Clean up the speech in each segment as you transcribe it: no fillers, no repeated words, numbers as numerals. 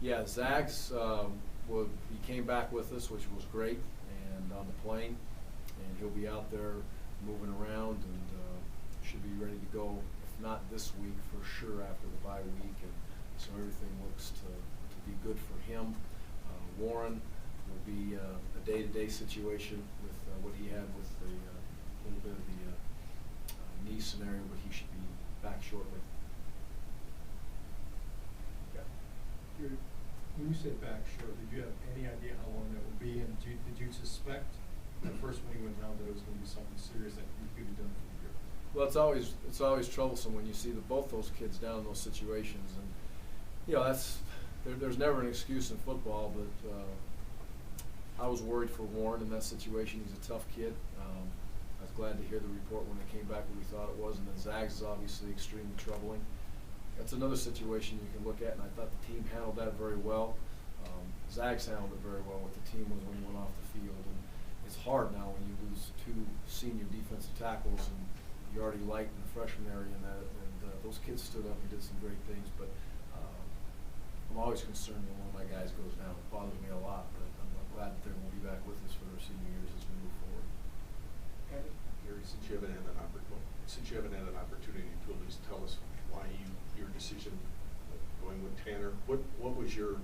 Yeah, Zags, he came back with us, which was great, and on the plane, and he'll be out there moving around and should be ready to go, if not this week, for sure after the bye week, and so everything looks to be good for him. Warren will be a day-to-day situation with what he had with the little bit of the knee scenario, but he should be back shortly. Yeah. When you say back short, did you have any idea how long that would be, and did you suspect at first when he went down that it was going to be something serious that he could be done for the year? Well, it's always troublesome when you see both those kids down in those situations, and you know there's never an excuse in football, but I was worried for Warren in that situation. He's a tough kid. I was glad to hear the report when they came back what we thought it was, and then Zags is obviously extremely troubling. That's another situation you can look at, and I thought the team handled that very well. Zags handled it very well. What the team was when he went off the field, and it's hard now when you lose two senior defensive tackles, and you're already light in the freshman area, and those kids stood up and did some great things. But I'm always concerned when one of my guys goes down. It bothers me a lot, but I'm glad that they're going to be back with us for their senior years as we move forward. Gary, since you haven't had an opportunity to at least tell us why your decision going with Tanner, what were your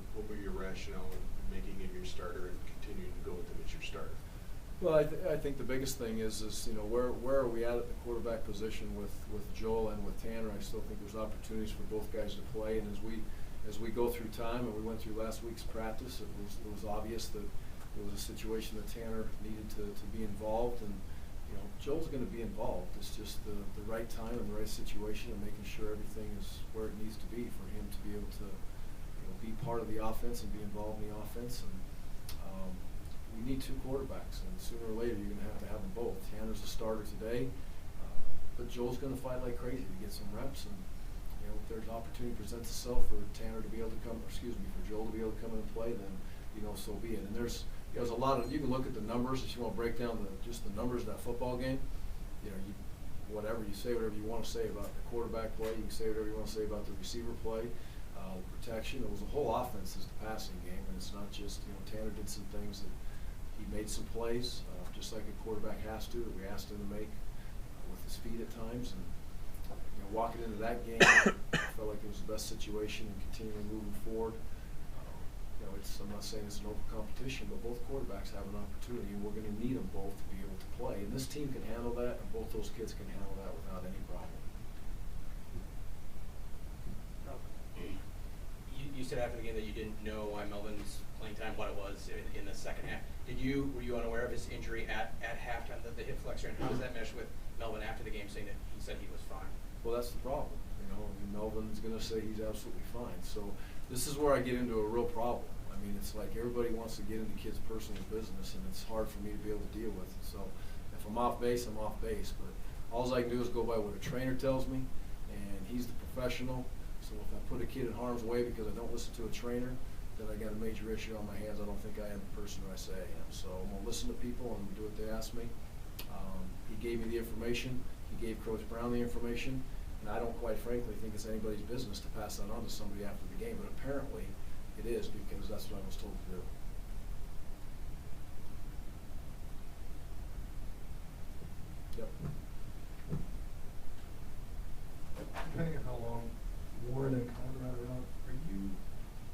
rationale in making him your starter and continuing to go with him as your starter? Well, I think the biggest thing is you know where are we at the quarterback position with Joel and with Tanner. I still think there's opportunities for both guys to play, and as we go through time, and we went through last week's practice, it was obvious that it was a situation that Tanner needed to be involved, and you know Joel's going to be involved. It's just the right time and the right situation, and making sure everything is where it needs to be for him to be able to be part of the offense and be involved in the offense. And we need two quarterbacks, and sooner or later you're going to have them both. Tanner's the starter today, but Joel's going to fight like crazy to get some reps, and you know if there's an opportunity presents itself for Tanner to be able to come, for Joel to be able to come in and play, then you know so be it. And there's a lot of, you can look at the numbers if you want to break down just the numbers of that football game. You know, whatever you want to say about the quarterback play, you can say whatever you want to say about the receiver play, the protection. It was a whole offense as the passing game, and it's not just Tanner did some things that he made some plays, just like a quarterback has to, that we asked him to make with his feet at times. And walking into that game, I felt like it was the best situation and continuing moving forward. I'm not saying it's an open competition, but both quarterbacks have an opportunity, and we're going to need them both to be able to play. And this team can handle that, and both those kids can handle that without any problem. You said after the game that you didn't know why Melvin's playing time, what it was in the second half. Were you unaware of his injury at halftime, the hip flexor, and how does that mesh with Melvin after the game saying that he said he was fine? Well, that's the problem. Melvin's going to say he's absolutely fine. So this is where I get into a real problem. I mean, it's like everybody wants to get into kids' personal business, and it's hard for me to be able to deal with it. So if I'm off base, I'm off base. But all I can do is go by what a trainer tells me, and he's the professional. So if I put a kid in harm's way because I don't listen to a trainer, then I got a major issue on my hands. I don't think I am the person who I say I am. So I'm going to listen to people and do what they ask me. He gave me the information. He gave Coach Brown the information. And I don't quite frankly think it's anybody's business to pass that on to somebody after the game. But apparently it is, because that's what I was told to do. Yep. Depending on how long Warren and Conrad are out, are you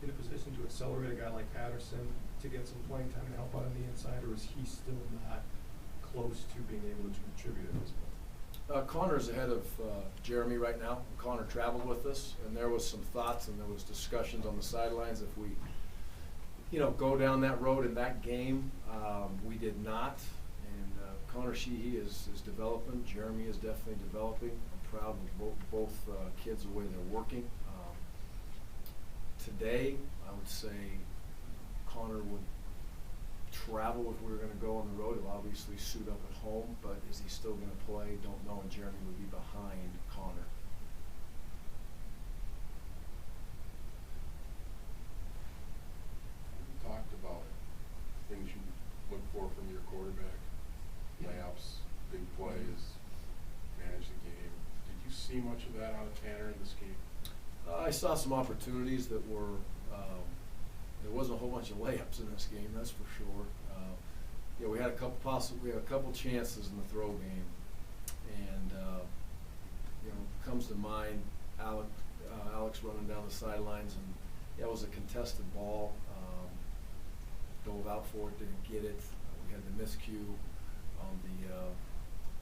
in a position to accelerate a guy like Patterson to get some playing time to help out on the inside, or is he still not close to being able to contribute at this point? Connor's ahead of Jeremy right now. Connor traveled with us, and there was some thoughts and there was discussions on the sidelines if we, go down that road in that game. We did not, and Connor Sheehy is developing. Jeremy is definitely developing. I'm proud of both kids the way they're working. Today, I would say Connor would travel if we were going to go on the road. He'll obviously suit up at home, but is he still going to play? Don't know, and Jeremy would be behind Connor. You talked about things you look for from your quarterback, layups, big plays, manage the game. Did you see much of that out of Tanner in this game? I saw some opportunities that were there wasn't a whole bunch of layups in this game, that's for sure. Yeah, we had a couple chances in the throw game, and comes to mind Alex running down the sidelines, and it was a contested ball. Dove out for it, didn't get it. We had the miscue on the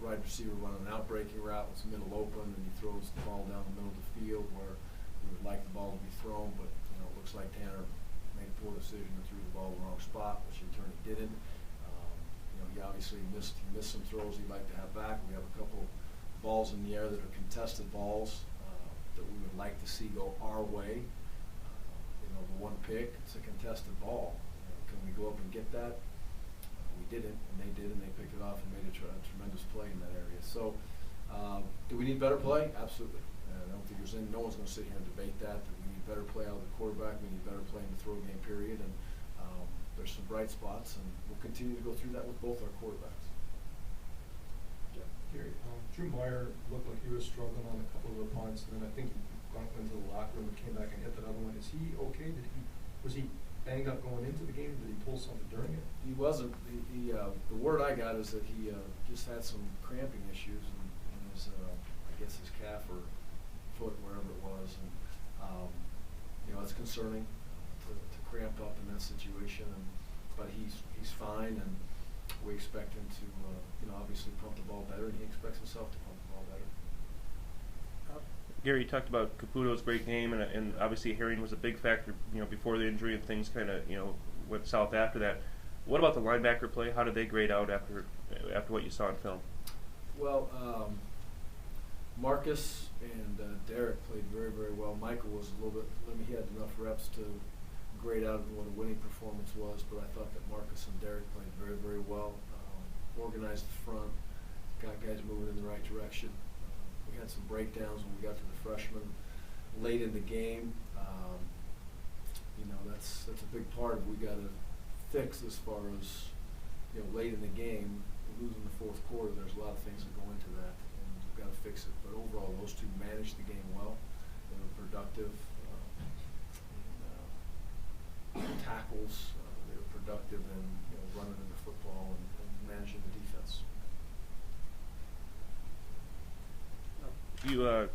wide receiver running an out-breaking route. It's middle open, and he throws the ball down the middle of the field where we would like the ball to be thrown, but it looks like Tanner made a poor decision and threw the ball in the wrong spot, which in turn he didn't. He obviously missed some throws he'd like to have back. We have a couple balls in the air that are contested balls that we would like to see go our way. The one pick, it's a contested ball. Can we go up and get that? We didn't, and they did, and they picked it off and made a tremendous play in that area. So, do we need better play? Absolutely. I don't think no one's going to sit here and debate that we need better play out of the quarterback. We need better play in the throw game period, and there's some bright spots, and we'll continue to go through that with both our quarterbacks. Yeah. Gary, Drew Meyer looked like he was struggling on a couple of the punts, and then I think he went into the locker room and came back and hit that other one. Is he okay? Was he banged up going into the game? Did he pull something during it? He wasn't. The word I got is that he just had some cramping issues in his, I guess his calf or foot, wherever it was, and it's concerning to cramp up in that situation. But he's fine, and we expect him to obviously pump the ball better, and he expects himself to pump the ball better. Gary, you talked about Caputo's great game, and obviously Herring was a big factor, before the injury, and things kind of, went south after that. What about the linebacker play? How did they grade out after what you saw in film? Well, Marcus and Derek played very, very well. Michael was a little bit, he had enough reps to grade out what a winning performance was, but I thought that Marcus and Derek played very, very well. Organized the front, got guys moving in the right direction. We had some breakdowns when we got to the freshmen late in the game. That's a big part of what we got to fix as far as late in the game, losing the fourth quarter. There's a lot of things that go into that, and we've got to fix it. But overall, those two managed the game well. They were productive. Tackles. They were productive in running into football and managing the defense. You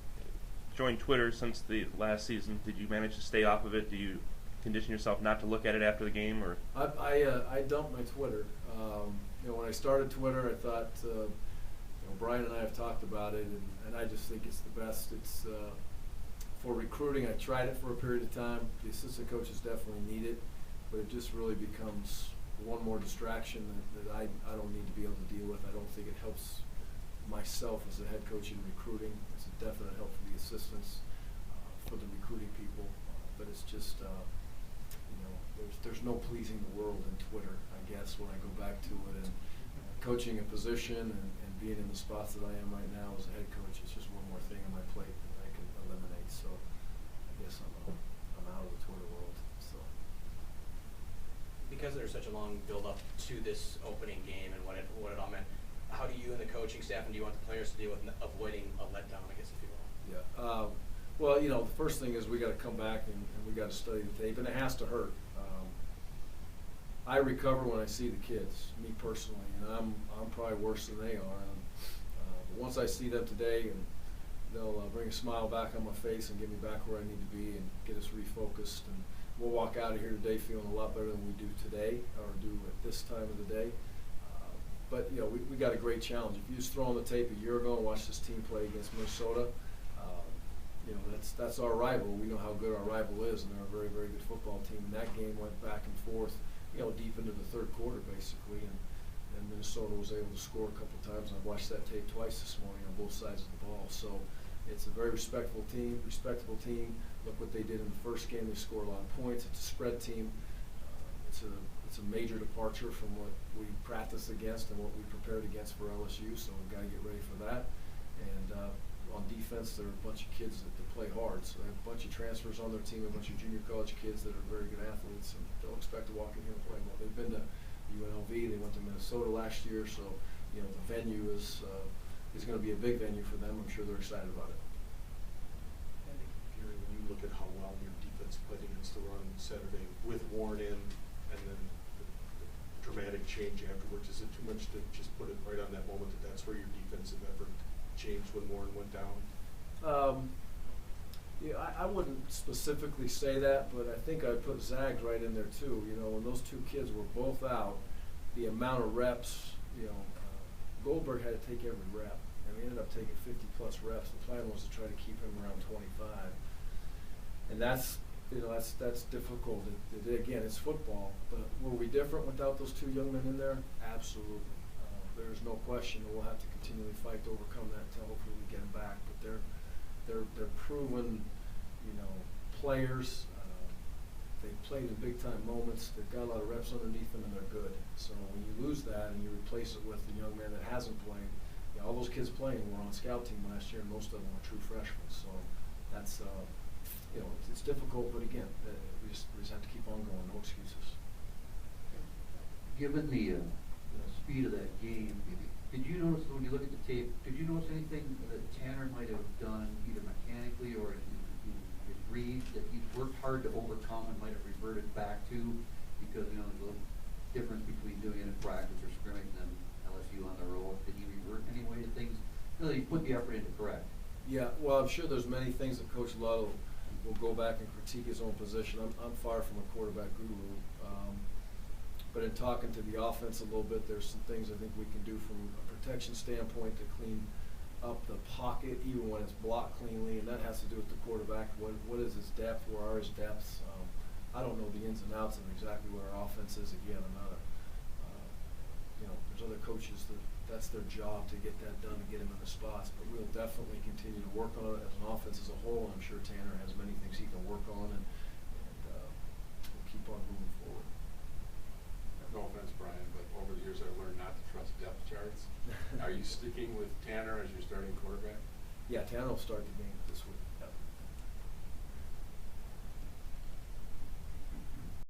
joined Twitter since the last season. Did you manage to stay off of it? Do you condition yourself not to look at it after the game, or? I dumped my Twitter. When I started Twitter, I thought Brian and I have talked about it, and I just think it's the best. It's for recruiting. I tried it for a period of time. The assistant coaches definitely need it, but it just really becomes one more distraction that I don't need to be able to deal with. I don't think it helps myself as a head coach in recruiting. It's a definite help for the assistants, for the recruiting people, but it's just there's no pleasing the world in Twitter, I guess, when I go back to it. And coaching a position and being in the spots that I am right now as a head coach, it's just one more thing on my plate that I can eliminate. So I guess I'm out of the Twitter world. So because there's such a long build-up to this opening game and what it all meant, how do you and the coaching staff, and do you want the players to deal with avoiding a letdown, I guess, if you will? Yeah. Well, the first thing is we got to come back and we got to study the tape, and it has to hurt. I recover when I see the kids, me personally, and I'm probably worse than they are. But once I see them today, and they'll bring a smile back on my face and get me back where I need to be and get us refocused, and we'll walk out of here today feeling a lot better than we do today or do at this time of the day. But we got a great challenge. If you just throw on the tape a year ago and watch this team play against Minnesota, that's our rival. We know how good our rival is, and they're a very, very good football team. And that game went back and forth, deep into the third quarter basically, and Minnesota was able to score a couple times. I've watched that tape twice this morning on both sides of the ball. So it's a very respectable team. Look what they did in the first game. They scored a lot of points. It's a spread team. It's a major departure from what we practiced against and what we prepared against for LSU. So we've got to get ready for that. And on defense, there are a bunch of kids that play hard. So they have a bunch of transfers on their team, a bunch of junior college kids that are very good athletes, and they'll expect to walk in here and play well. They've been to UNLV. They went to Minnesota last year. So the venue is going to be a big venue for them. I'm sure they're excited about it. Gary, when you look at how well your defense played against against the run Saturday with Warren in, and then the dramatic change afterwards? Is it too much to just put it right on that moment that that's where your defensive effort changed when Warren went down? Yeah, I wouldn't specifically say that, but I think I'd put Zags right in there too. You know, when those two kids were both out, the amount of reps, Goldberg had to take every rep, and we ended up taking 50-plus reps. The plan was to try to keep him around 25, and that's difficult. Again, it's football, but were we different without those two young men in there? Absolutely. There's no question, and we'll have to continually fight to overcome that until hopefully we get them back. But they're proven, players. They've played in big-time moments. They've got a lot of reps underneath them, and they're good. So when you lose that and you replace it with a young man that hasn't played, all those kids playing were on scout team last year, and most of them were true freshmen. So that's, it's difficult, but again, we just have to keep on going. No excuses. Given the speed of that game, did you notice when you look at the tape, did you notice anything that Tanner might have done either mechanically or in his read that he's worked hard to overcome and might have reverted back to? Because, there's a difference between doing it in practice or scrimmage than LSU on the road. Did he revert anyway to things? He put the effort in to correct. Yeah, well, I'm sure there's many things that Coach Ludlow will go back and critique his own position. I'm far from a quarterback guru. But in talking to the offense a little bit, there's some things I think we can do from a protection standpoint to clean up the pocket, even when it's blocked cleanly, and that has to do with the quarterback. What is his depth? Where are his depths? I don't know the ins and outs of exactly what our offense is. Again, I'm not there's other coaches that's their job to get that done, to get him in the spots. But we'll definitely continue to work on it as an offense as a whole. And I'm sure Tanner has many things he can work on, and we'll keep on moving forward. No offense, Brian, but over the years I've learned not to trust depth charts. Are you sticking with Tanner as your starting quarterback? Yeah, Tanner will start the game this week.